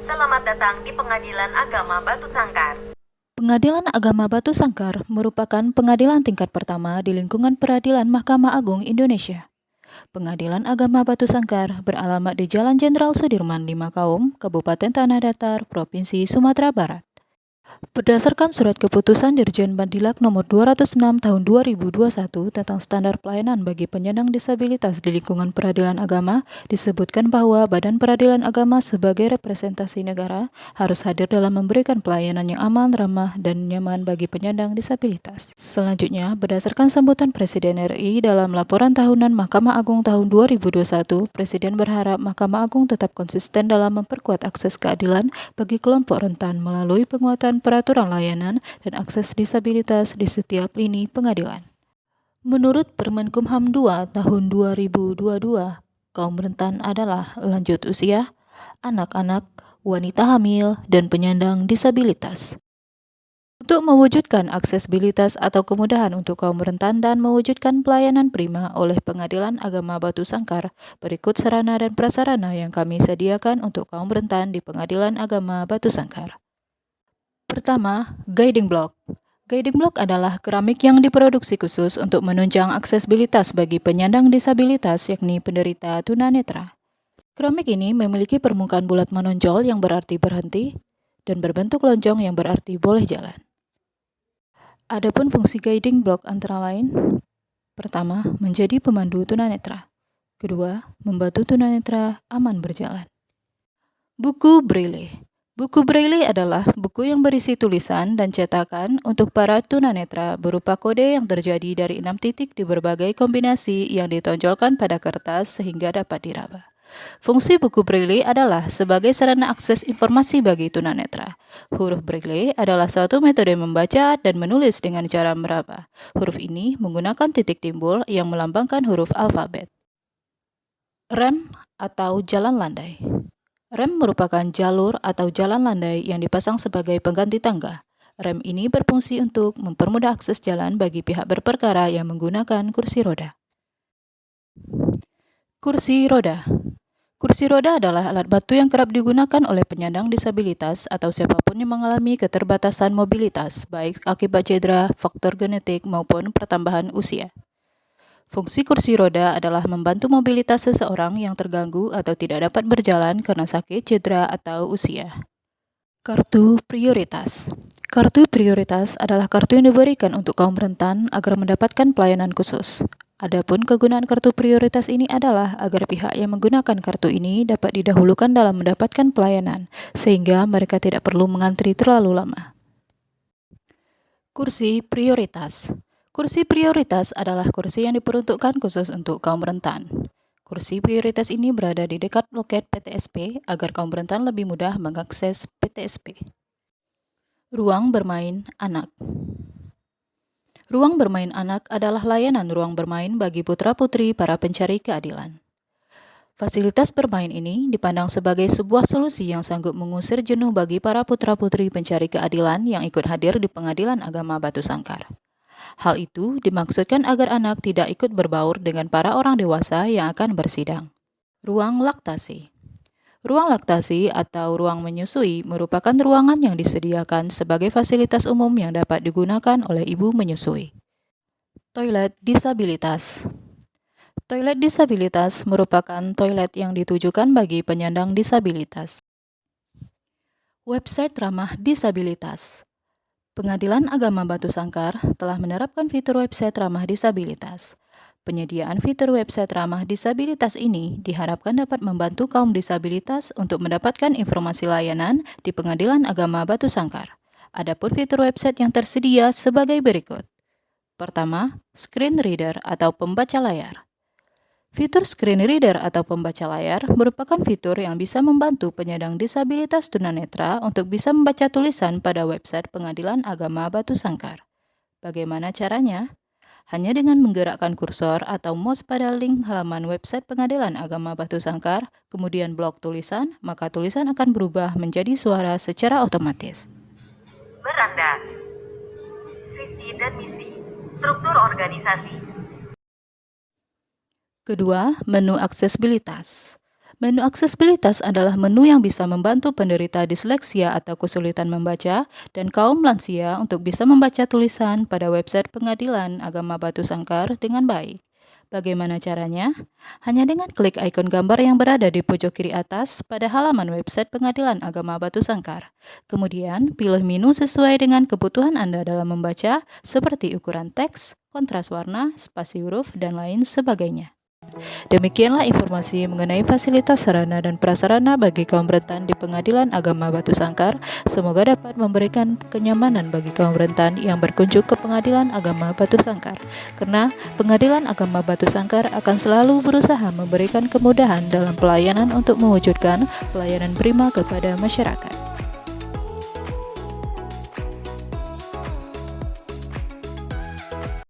Selamat datang di Pengadilan Agama Batu Sangkar. Pengadilan Agama Batu Sangkar merupakan pengadilan tingkat pertama di lingkungan peradilan Mahkamah Agung Indonesia. Pengadilan Agama Batu Sangkar beralamat di Jalan Jenderal Sudirman 5 Kaum, Kabupaten Tanah Datar, Provinsi Sumatera Barat. Berdasarkan Surat Keputusan Dirjen Bandilak Nomor 206 Tahun 2021 tentang standar pelayanan bagi penyandang disabilitas di lingkungan peradilan agama, disebutkan bahwa Badan Peradilan Agama sebagai representasi negara harus hadir dalam memberikan pelayanan yang aman, ramah, dan nyaman bagi penyandang disabilitas. Selanjutnya, berdasarkan sambutan Presiden RI dalam laporan tahunan Mahkamah Agung tahun 2021, Presiden berharap Mahkamah Agung tetap konsisten dalam memperkuat akses keadilan bagi kelompok rentan melalui penguatan peraturan layanan dan akses disabilitas di setiap lini pengadilan. Menurut Permenkumham 2 tahun 2022, kaum rentan adalah lanjut usia, anak-anak, wanita hamil, dan penyandang disabilitas. Untuk mewujudkan aksesibilitas atau kemudahan untuk kaum rentan dan mewujudkan pelayanan prima oleh Pengadilan Agama Batu Sangkar, berikut sarana dan prasarana yang kami sediakan untuk kaum rentan di Pengadilan Agama Batu Sangkar. Pertama, guiding block. Guiding block adalah keramik yang diproduksi khusus untuk menunjang aksesibilitas bagi penyandang disabilitas yakni penderita tunanetra. Keramik ini memiliki permukaan bulat menonjol yang berarti berhenti dan berbentuk lonjong yang berarti boleh jalan. Adapun fungsi guiding block antara lain: pertama, menjadi pemandu tunanetra. Kedua, membantu tunanetra aman berjalan. Buku Braille. Buku Braille adalah buku yang berisi tulisan dan cetakan untuk para tunanetra berupa kode yang terjadi dari 6 titik di berbagai kombinasi yang ditonjolkan pada kertas sehingga dapat diraba. Fungsi buku Braille adalah sebagai sarana akses informasi bagi tunanetra. Huruf Braille adalah suatu metode membaca dan menulis dengan cara meraba. Huruf ini menggunakan titik timbul yang melambangkan huruf alfabet. Rem atau jalan landai. Rem merupakan jalur atau jalan landai yang dipasang sebagai pengganti tangga. Rem ini berfungsi untuk mempermudah akses jalan bagi pihak berperkara yang menggunakan kursi roda. Kursi roda. Kursi roda adalah alat bantu yang kerap digunakan oleh penyandang disabilitas atau siapapun yang mengalami keterbatasan mobilitas, baik akibat cedera, faktor genetik, maupun pertambahan usia. Fungsi kursi roda adalah membantu mobilitas seseorang yang terganggu atau tidak dapat berjalan karena sakit, cedera, atau usia. Kartu prioritas. Kartu prioritas adalah kartu yang diberikan untuk kaum rentan agar mendapatkan pelayanan khusus. Adapun kegunaan kartu prioritas ini adalah agar pihak yang menggunakan kartu ini dapat didahulukan dalam mendapatkan pelayanan, sehingga mereka tidak perlu mengantri terlalu lama. Kursi prioritas. Kursi prioritas adalah kursi yang diperuntukkan khusus untuk kaum rentan. Kursi prioritas ini berada di dekat loket PTSP agar kaum rentan lebih mudah mengakses PTSP. Ruang bermain anak. Ruang bermain anak adalah layanan ruang bermain bagi putra-putri para pencari keadilan. Fasilitas bermain ini dipandang sebagai sebuah solusi yang sanggup mengusir jenuh bagi para putra-putri pencari keadilan yang ikut hadir di Pengadilan Agama Batu Sangkar. Hal itu dimaksudkan agar anak tidak ikut berbaur dengan para orang dewasa yang akan bersidang. Ruang laktasi. Ruang laktasi atau ruang menyusui merupakan ruangan yang disediakan sebagai fasilitas umum yang dapat digunakan oleh ibu menyusui. Toilet disabilitas. Toilet disabilitas merupakan toilet yang ditujukan bagi penyandang disabilitas. Website ramah disabilitas. Pengadilan Agama Batu Sangkar telah menerapkan fitur website ramah disabilitas. Penyediaan fitur website ramah disabilitas ini diharapkan dapat membantu kaum disabilitas untuk mendapatkan informasi layanan di Pengadilan Agama Batu Sangkar. Adapun fitur website yang tersedia sebagai berikut. Pertama, screen reader atau pembaca layar. Fitur screen reader atau pembaca layar merupakan fitur yang bisa membantu penyandang disabilitas tunanetra untuk bisa membaca tulisan pada website Pengadilan Agama Batu Sangkar. Bagaimana caranya? Hanya dengan menggerakkan kursor atau mouse pada link halaman website Pengadilan Agama Batu Sangkar, kemudian blok tulisan, maka tulisan akan berubah menjadi suara secara otomatis. Beranda. Visi dan misi. Struktur organisasi. Kedua, menu aksesibilitas. Menu aksesibilitas adalah menu yang bisa membantu penderita disleksia atau kesulitan membaca dan kaum lansia untuk bisa membaca tulisan pada website Pengadilan Agama Batu Sangkar dengan baik. Bagaimana caranya? Hanya dengan klik ikon gambar yang berada di pojok kiri atas pada halaman website Pengadilan Agama Batu Sangkar. Kemudian, pilih menu sesuai dengan kebutuhan Anda dalam membaca, seperti ukuran teks, kontras warna, spasi huruf, dan lain sebagainya. Demikianlah informasi mengenai fasilitas sarana dan prasarana bagi kaum rentan di Pengadilan Agama Batu Sangkar. Semoga dapat memberikan kenyamanan bagi kaum rentan yang berkunjung ke Pengadilan Agama Batu Sangkar. Karena Pengadilan Agama Batu Sangkar akan selalu berusaha memberikan kemudahan dalam pelayanan untuk mewujudkan pelayanan prima kepada masyarakat.